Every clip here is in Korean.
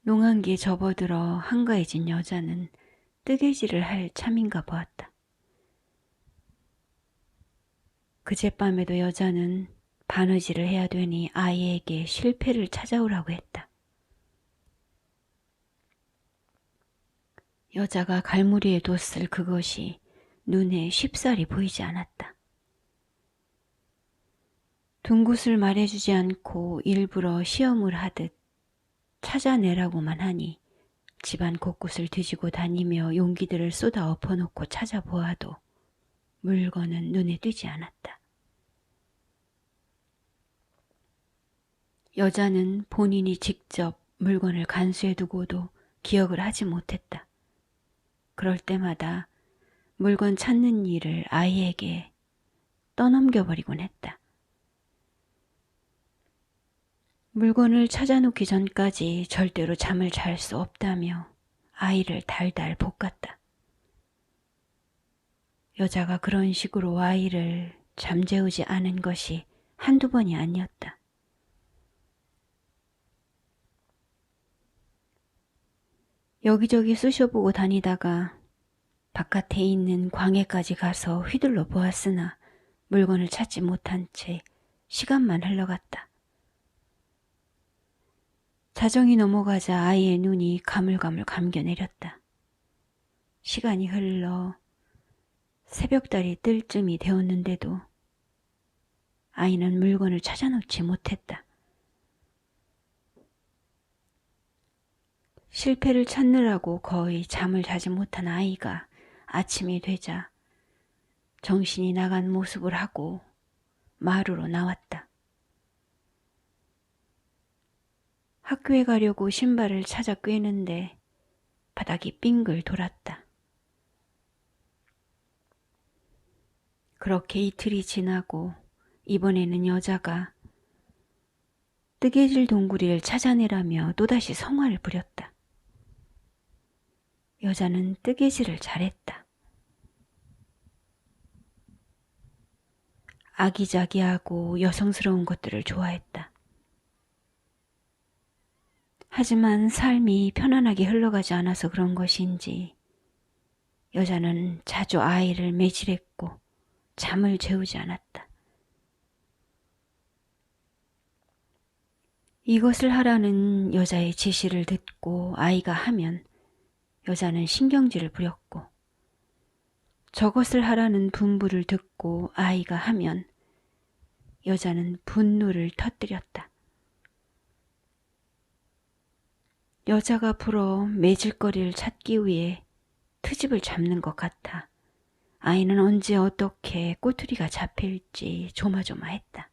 농한기에 접어들어 한가해진 여자는 뜨개질을 할 참인가 보았다. 그젯밤에도 여자는 바느질을 해야 되니 아이에게 실패를 찾아오라고 했다. 여자가 갈무리에 뒀을 그것이 눈에 쉽사리 보이지 않았다. 둔 곳을 말해주지 않고 일부러 시험을 하듯 찾아내라고만 하니 집안 곳곳을 뒤지고 다니며 용기들을 쏟아 엎어놓고 찾아보아도 물건은 눈에 띄지 않았다. 여자는 본인이 직접 물건을 간수해두고도 기억을 하지 못했다. 그럴 때마다 물건 찾는 일을 아이에게 떠넘겨버리곤 했다. 물건을 찾아놓기 전까지 절대로 잠을 잘 수 없다며 아이를 달달 볶았다. 여자가 그런 식으로 아이를 잠재우지 않은 것이 한두 번이 아니었다. 여기저기 쑤셔보고 다니다가 바깥에 있는 광야까지 가서 휘둘러 보았으나 물건을 찾지 못한 채 시간만 흘러갔다. 자정이 넘어가자 아이의 눈이 가물가물 감겨내렸다. 시간이 흘러 새벽달이 뜰 쯤이 되었는데도 아이는 물건을 찾아놓지 못했다. 실패를 찾느라고 거의 잠을 자지 못한 아이가 아침이 되자 정신이 나간 모습을 하고 마루로 나왔다. 학교에 가려고 신발을 찾아 꿰는데 바닥이 빙글 돌았다. 그렇게 이틀이 지나고 이번에는 여자가 뜨개질 동구리를 찾아내라며 또다시 성화를 부렸다. 여자는 뜨개질을 잘했다. 아기자기하고 여성스러운 것들을 좋아했다. 하지만 삶이 편안하게 흘러가지 않아서 그런 것인지 여자는 자주 아이를 매질했고 잠을 재우지 않았다. 이것을 하라는 여자의 지시를 듣고 아이가 하면 여자는 신경질을 부렸고 저것을 하라는 분부를 듣고 아이가 하면 여자는 분노를 터뜨렸다. 여자가 불어 매질거리를 찾기 위해 트집을 잡는 것 같아 아이는 언제 어떻게 꼬투리가 잡힐지 조마조마했다.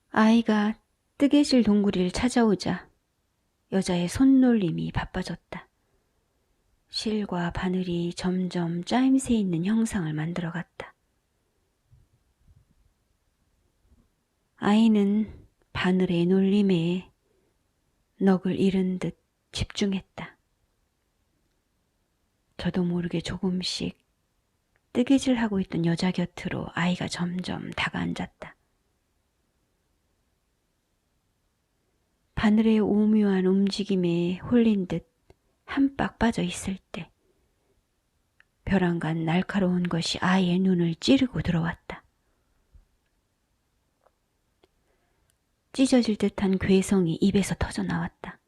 아이가 뜨개질 동구리를 찾아오자 여자의 손놀림이 바빠졌다. 실과 바늘이 점점 짜임새 있는 형상을 만들어갔다. 아이는 바늘의 놀림에 넋을 잃은 듯 집중했다. 저도 모르게 조금씩 뜨개질하고 있던 여자 곁으로 아이가 점점 다가앉았다. 바늘의 오묘한 움직임에 홀린 듯 한박 빠져 있을 때 벼랑간 날카로운 것이 아이의 눈을 찌르고 들어왔다. 찢어질 듯한 괴성이 입에서 터져 나왔다.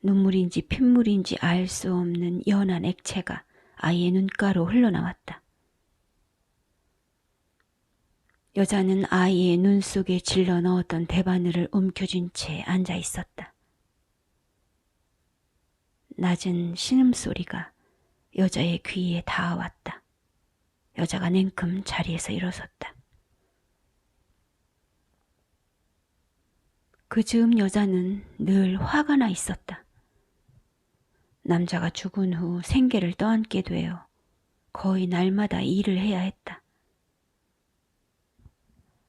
눈물인지 핏물인지 알 수 없는 연한 액체가 아이의 눈가로 흘러나왔다. 여자는 아이의 눈 속에 질러 넣었던 대바늘을 움켜쥔 채 앉아 있었다. 낮은 신음소리가 여자의 귀에 닿아왔다. 여자가 냉큼 자리에서 일어섰다. 그 즈음 여자는 늘 화가 나 있었다. 남자가 죽은 후 생계를 떠안게 되어 거의 날마다 일을 해야 했다.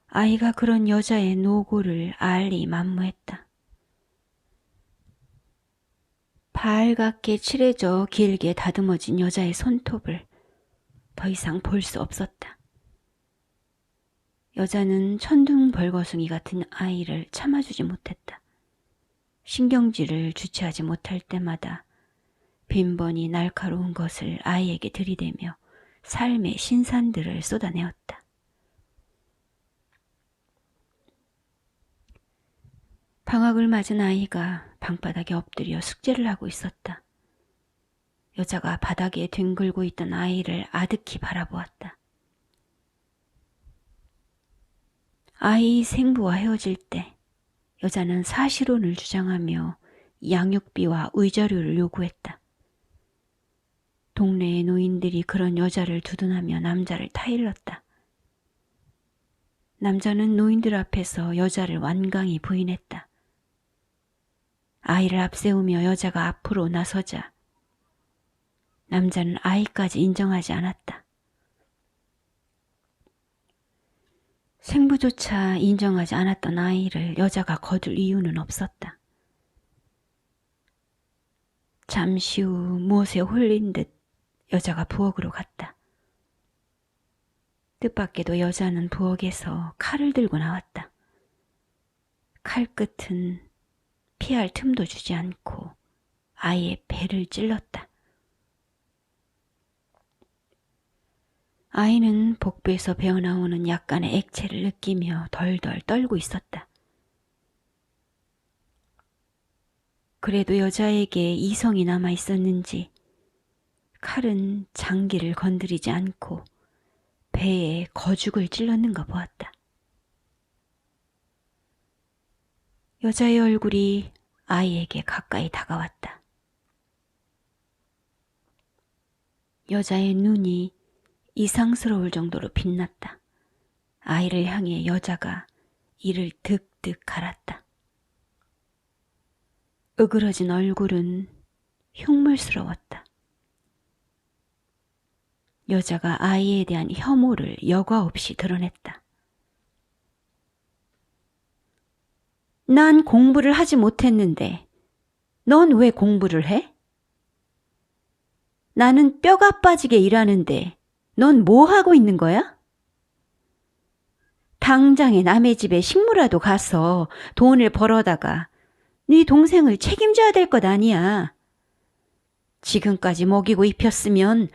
아이가 그런 여자의 노고를 알리 만무했다. 발갛게 칠해져 길게 다듬어진 여자의 손톱을 더 이상 볼 수 없었다. 여자는 천둥벌거숭이 같은 아이를 참아주지 못했다. 신경질을 주체하지 못할 때마다 빈번히 날카로운 것을 아이에게 들이대며 삶의 신산들을 쏟아내었다. 방학을 맞은 아이가 방바닥에 엎드려 숙제를 하고 있었다. 여자가 바닥에 뒹굴고 있던 아이를 아득히 바라보았다. 아이 생부와 헤어질 때 여자는 사실혼을 주장하며 양육비와 의자료를 요구했다. 동네의 노인들이 그런 여자를 두둔하며 남자를 타일렀다. 남자는 노인들 앞에서 여자를 완강히 부인했다. 아이를 앞세우며 여자가 앞으로 나서자 남자는 아이까지 인정하지 않았다. 생부조차 인정하지 않았던 아이를 여자가 거둘 이유는 없었다. 잠시 후 무엇에 홀린 듯 여자가 부엌으로 갔다. 뜻밖에도 여자는 부엌에서 칼을 들고 나왔다. 칼끝은 피할 틈도 주지 않고 아이의 배를 찔렀다. 아이는 복부에서 배어나오는 약간의 액체를 느끼며 덜덜 떨고 있었다. 그래도 여자에게 이성이 남아 있었는지 칼은 장기를 건드리지 않고 배에 거죽을 찔렀는가 보았다. 여자의 얼굴이 아이에게 가까이 다가왔다. 여자의 눈이 이상스러울 정도로 빛났다. 아이를 향해 여자가 이를 득득 갈았다. 으그러진 얼굴은 흉물스러웠다. 여자가 아이에 대한 혐오를 여과 없이 드러냈다. 난 공부를 하지 못했는데 넌 왜 공부를 해? 나는 뼈가 빠지게 일하는데 넌 뭐 하고 있는 거야? 당장에 남의 집에 식모라도 가서 돈을 벌어다가 네 동생을 책임져야 될 것 아니야. 지금까지 먹이고 입혔으면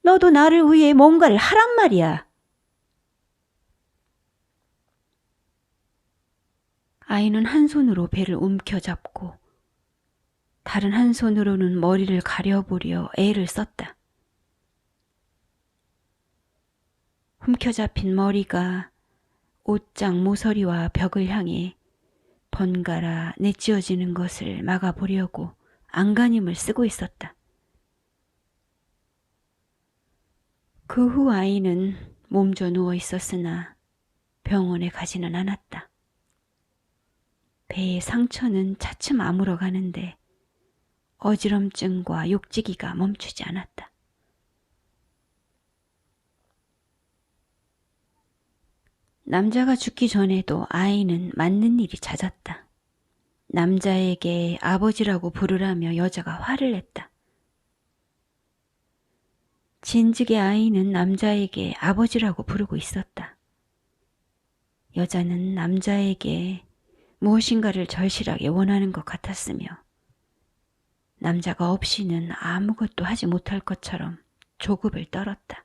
너도 나를 위해 뭔가를 하란 말이야. 아이는 한 손으로 배를 움켜잡고 다른 한 손으로는 머리를 가려보려 애를 썼다. 훔켜잡힌 머리가 옷장 모서리와 벽을 향해 번갈아 내찌어지는 것을 막아보려고 안간힘을 쓰고 있었다. 그 후 아이는 몸져 누워 있었으나 병원에 가지는 않았다. 배의 상처는 차츰 아물어가는데 어지럼증과 욕지기가 멈추지 않았다. 남자가 죽기 전에도 아이는 맞는 일이 잦았다. 남자에게 아버지라고 부르라며 여자가 화를 냈다. 진즉의 아이는 남자에게 아버지라고 부르고 있었다. 여자는 남자에게 무엇인가를 절실하게 원하는 것 같았으며 남자가 없이는 아무것도 하지 못할 것처럼 조급을 떨었다.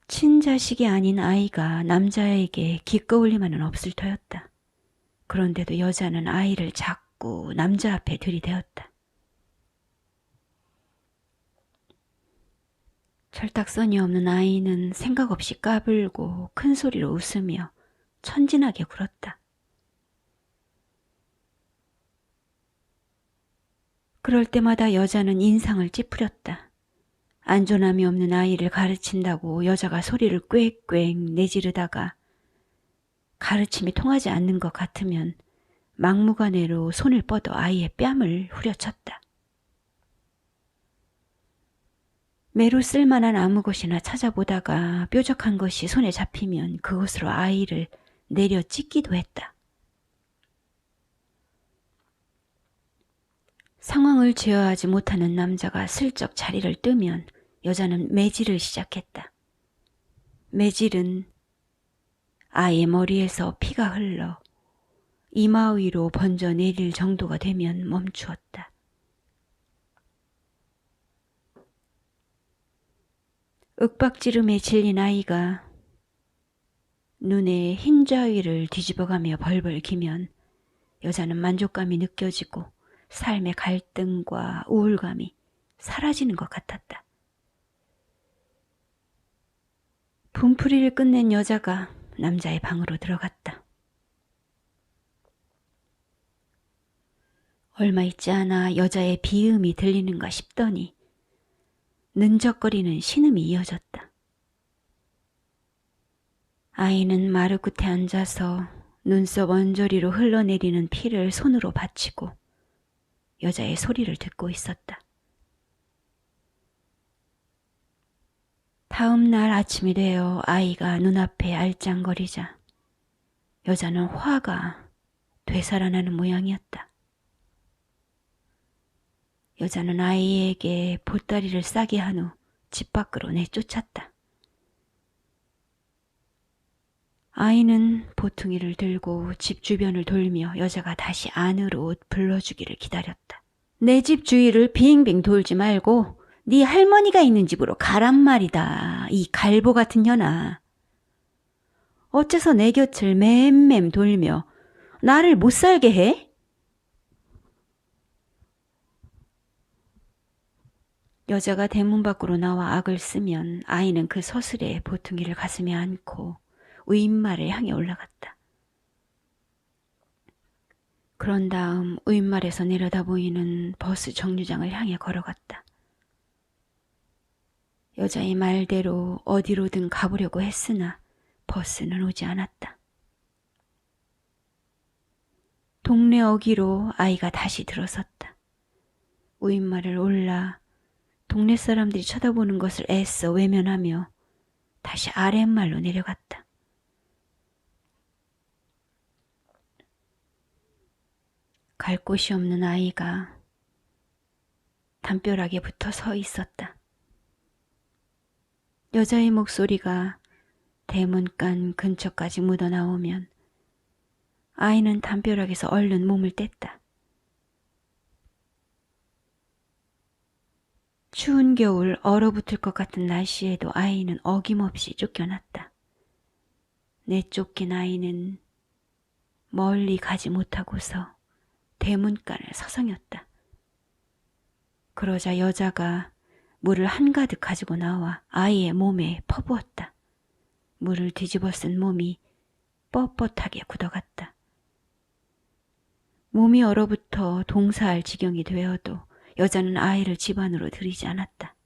친자식이 아닌 아이가 남자에게 기꺼울리만은 없을 터였다. 그런데도 여자는 아이를 자꾸 남자 앞에 들이대었다. 철딱서니 없는 아이는 생각 없이 까불고 큰 소리로 웃으며 천진하게 굴었다. 그럴 때마다 여자는 인상을 찌푸렸다. 안전함이 없는 아이를 가르친다고 여자가 소리를 꽥꽥 내지르다가 가르침이 통하지 않는 것 같으면 막무가내로 손을 뻗어 아이의 뺨을 후려쳤다. 매로 쓸만한 아무 것이나 찾아보다가 뾰족한 것이 손에 잡히면 그것으로 아이를 내려 찢기도 했다. 상황을 제어하지 못하는 남자가 슬쩍 자리를 뜨면 여자는 매질을 시작했다. 매질은 아이의 머리에서 피가 흘러 이마 위로 번져 내릴 정도가 되면 멈추었다. 윽박지름에 질린 아이가 눈에 흰자위를 뒤집어가며 벌벌 기면 여자는 만족감이 느껴지고 삶의 갈등과 우울감이 사라지는 것 같았다. 분풀이를 끝낸 여자가 남자의 방으로 들어갔다. 얼마 있지 않아 여자의 비음이 들리는가 싶더니 는적거리는 신음이 이어졌다. 아이는 마루 끝에 앉아서 눈썹 언저리로 흘러내리는 피를 손으로 받치고 여자의 소리를 듣고 있었다. 다음 날 아침이 되어 아이가 눈앞에 알짱거리자 여자는 화가 되살아나는 모양이었다. 여자는 아이에게 보따리를 싸게 한 후 집 밖으로 내쫓았다. 아이는 보퉁이를 들고 집 주변을 돌며 여자가 다시 안으로 불러주기를 기다렸다. 내 집 주위를 빙빙 돌지 말고 네 할머니가 있는 집으로 가란 말이다. 이 갈보 같은 년아. 어째서 내 곁을 맴맴 돌며 나를 못 살게 해? 여자가 대문 밖으로 나와 악을 쓰면 아이는 그 서슬에 보퉁이를 가슴에 안고 우인마를 향해 올라갔다. 그런 다음 우인마에서 내려다 보이는 버스 정류장을 향해 걸어갔다. 여자의 말대로 어디로든 가보려고 했으나 버스는 오지 않았다. 동네 어귀로 아이가 다시 들어섰다. 우인마를 올라 동네 사람들이 쳐다보는 것을 애써 외면하며 다시 아랫말로 내려갔다. 갈 곳이 없는 아이가 담벼락에 붙어 서 있었다. 여자의 목소리가 대문간 근처까지 묻어나오면 아이는 담벼락에서 얼른 몸을 뗐다. 추운 겨울 얼어붙을 것 같은 날씨에도 아이는 어김없이 쫓겨났다. 내쫓긴 아이는 멀리 가지 못하고서 대문간을 서성였다. 그러자 여자가 물을 한가득 가지고 나와 아이의 몸에 퍼부었다. 물을 뒤집어 쓴 몸이 뻣뻣하게 굳어갔다. 몸이 얼어붙어 동사할 지경이 되어도 여자는 아이를 집 안으로 들이지 않았다.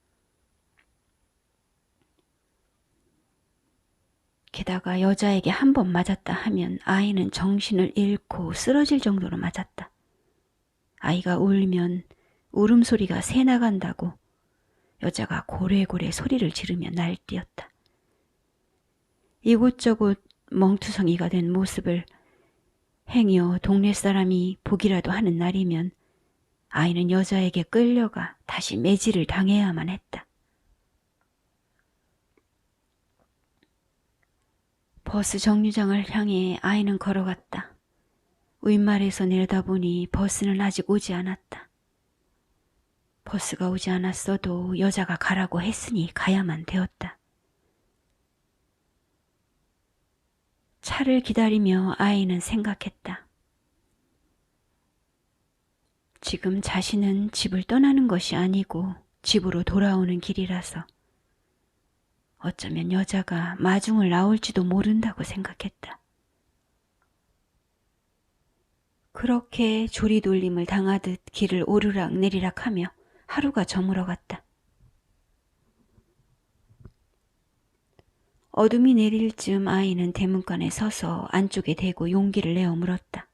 게다가 여자에게 한 번 맞았다 하면 아이는 정신을 잃고 쓰러질 정도로 맞았다. 아이가 울면 울음소리가 새나간다고 여자가 고래고래 소리를 지르며 날뛰었다. 이곳저곳 멍투성이가 된 모습을 행여 동네 사람이 보기라도 하는 날이면 아이는 여자에게 끌려가 다시 매질을 당해야만 했다. 버스 정류장을 향해 아이는 걸어갔다. 윗말에서 내려다보니 버스는 아직 오지 않았다. 버스가 오지 않았어도 여자가 가라고 했으니 가야만 되었다. 차를 기다리며 아이는 생각했다. 지금 자신은 집을 떠나는 것이 아니고 집으로 돌아오는 길이라서 어쩌면 여자가 마중을 나올지도 모른다고 생각했다. 그렇게 조리돌림을 당하듯 길을 오르락 내리락 하며 하루가 저물어갔다. 어둠이 내릴 즈음 아이는 대문간에 서서 안쪽에 대고 용기를 내어 물었다.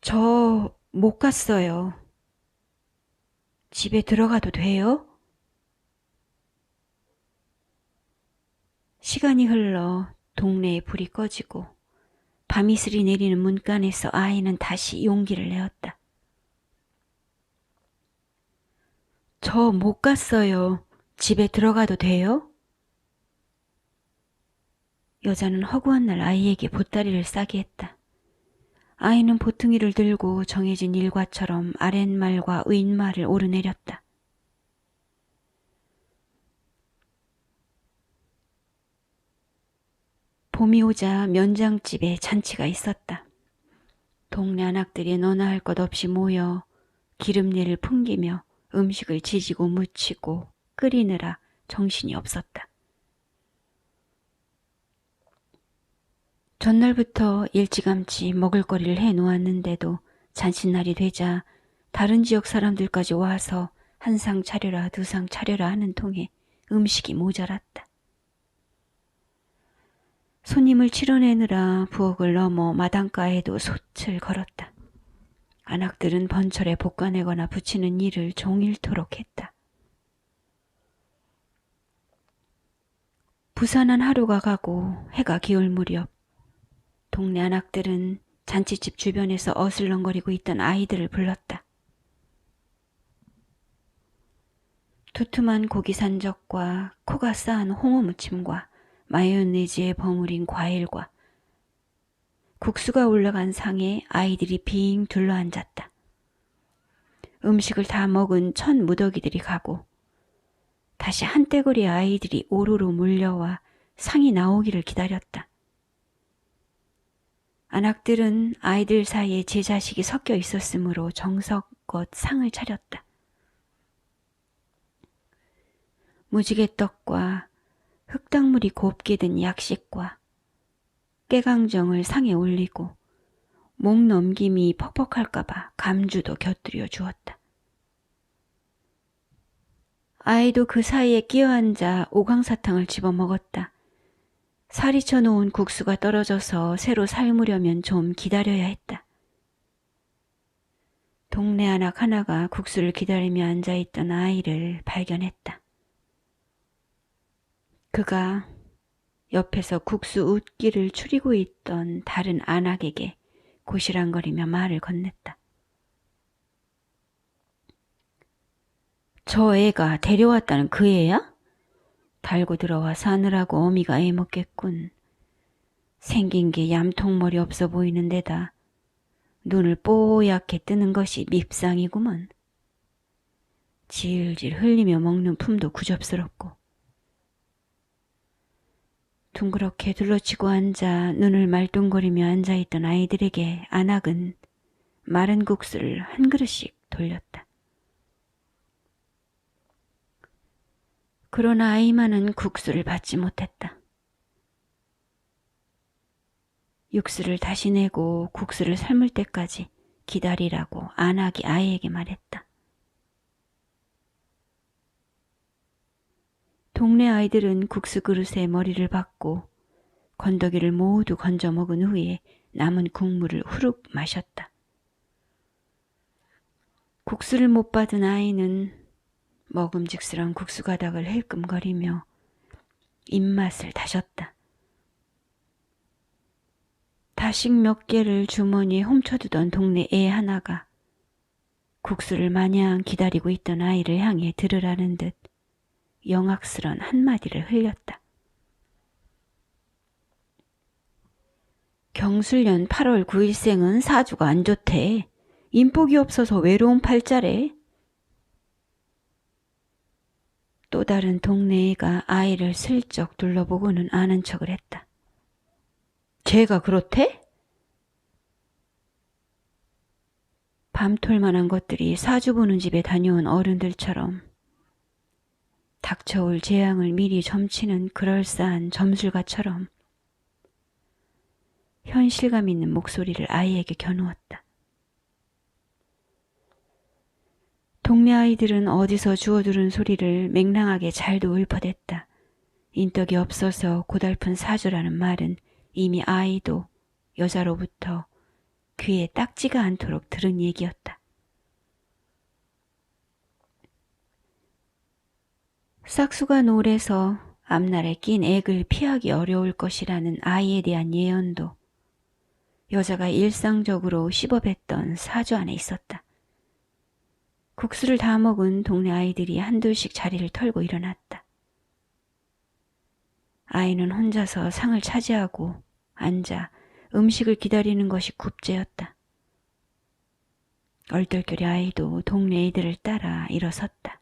저 못 갔어요. 집에 들어가도 돼요? 시간이 흘러 동네에 불이 꺼지고 밤이슬이 내리는 문간에서 아이는 다시 용기를 내었다. 저 못 갔어요. 집에 들어가도 돼요? 여자는 허구한 날 아이에게 보따리를 싸게 했다. 아이는 보퉁이를 들고 정해진 일과처럼 아랫말과 윗말을 오르내렸다. 봄이 오자 면장집에 잔치가 있었다. 동네 아낙들이 너나 할 것 없이 모여 기름내를 풍기며 음식을 지지고 묻히고 끓이느라 정신이 없었다. 전날부터 일찌감치 먹을거리를 해놓았는데도 잔칫날이 되자 다른 지역 사람들까지 와서 한 상 차려라 두 상 차려라 하는 통에 음식이 모자랐다. 손님을 치러내느라 부엌을 넘어 마당가에도 솥을 걸었다. 안악들은 번철에 볶아내거나 부치는 일을 종일토록 했다. 부산한 하루가 가고 해가 기울 무렵 동네 안악들은 잔치집 주변에서 어슬렁거리고 있던 아이들을 불렀다. 두툼한 고기 산적과 코가 쌓은 홍어 무침과 마요네즈에 버무린 과일과 국수가 올라간 상에 아이들이 빙 둘러앉았다. 음식을 다 먹은 첫 무더기들이 가고 다시 한떼거리 아이들이 오로로 몰려와 상이 나오기를 기다렸다. 안악들은 아이들 사이에 제 자식이 섞여 있었으므로 정성껏 상을 차렸다. 무지개떡과 흙탕물이 곱게 든 약식과 깨강정을 상에 올리고 목 넘김이 퍽퍽할까봐 감주도 곁들여 주었다. 아이도 그 사이에 끼어앉아 오강사탕을 집어먹었다. 살이 쳐놓은 국수가 떨어져서 새로 삶으려면 좀 기다려야 했다. 동네 아낙 하나가 국수를 기다리며 앉아있던 아이를 발견했다. 그가 옆에서 국수 웃기를 추리고 있던 다른 아낙에게 고시랑거리며 말을 건넸다. 저 애가 데려왔다는 그 애야? 달고 들어와 사느라고 어미가 애먹겠군. 생긴 게 얌통머리 없어 보이는 데다 눈을 뽀얗게 뜨는 것이 밉상이구먼. 질질 흘리며 먹는 품도 구접스럽고. 둥그렇게 둘러치고 앉아 눈을 말똥거리며 앉아있던 아이들에게 안악은 마른 국수를 한 그릇씩 돌렸다. 그러나 아이만은 국수를 받지 못했다. 육수를 다시 내고 국수를 삶을 때까지 기다리라고 안악이 아이에게 말했다. 동네 아이들은 국수 그릇에 머리를 박고 건더기를 모두 건져 먹은 후에 남은 국물을 후룩 마셨다. 국수를 못 받은 아이는 먹음직스러운 국수 가닥을 힐끔거리며 입맛을 다졌다. 다식 몇 개를 주머니에 훔쳐두던 동네 애 하나가 국수를 마냥 기다리고 있던 아이를 향해 들으라는 듯 영악스런 한마디를 흘렸다. 경술년 8월 9일생은 사주가 안 좋대. 인복이 없어서 외로운 팔자래. 또 다른 동네 애가 아이를 슬쩍 둘러보고는 아는 척을 했다. 쟤가 그렇대? 밤톨만한 것들이 사주 보는 집에 다녀온 어른들처럼 닥쳐올 재앙을 미리 점치는 그럴싸한 점술가처럼 현실감 있는 목소리를 아이에게 겨누었다. 동네 아이들은 어디서 주워들은 소리를 맹랑하게 잘도 읊어댔다. 인덕이 없어서 고달픈 사주라는 말은 이미 아이도 여자로부터 귀에 딱지가 않도록 들은 얘기였다. 싹수가 노래서 앞날에 낀 액을 피하기 어려울 것이라는 아이에 대한 예언도 여자가 일상적으로 씹어뱉던 사주 안에 있었다. 국수를 다 먹은 동네 아이들이 한둘씩 자리를 털고 일어났다. 아이는 혼자서 상을 차지하고 앉아 음식을 기다리는 것이 굽제였다. 얼떨결에 아이도 동네 애들을 따라 일어섰다.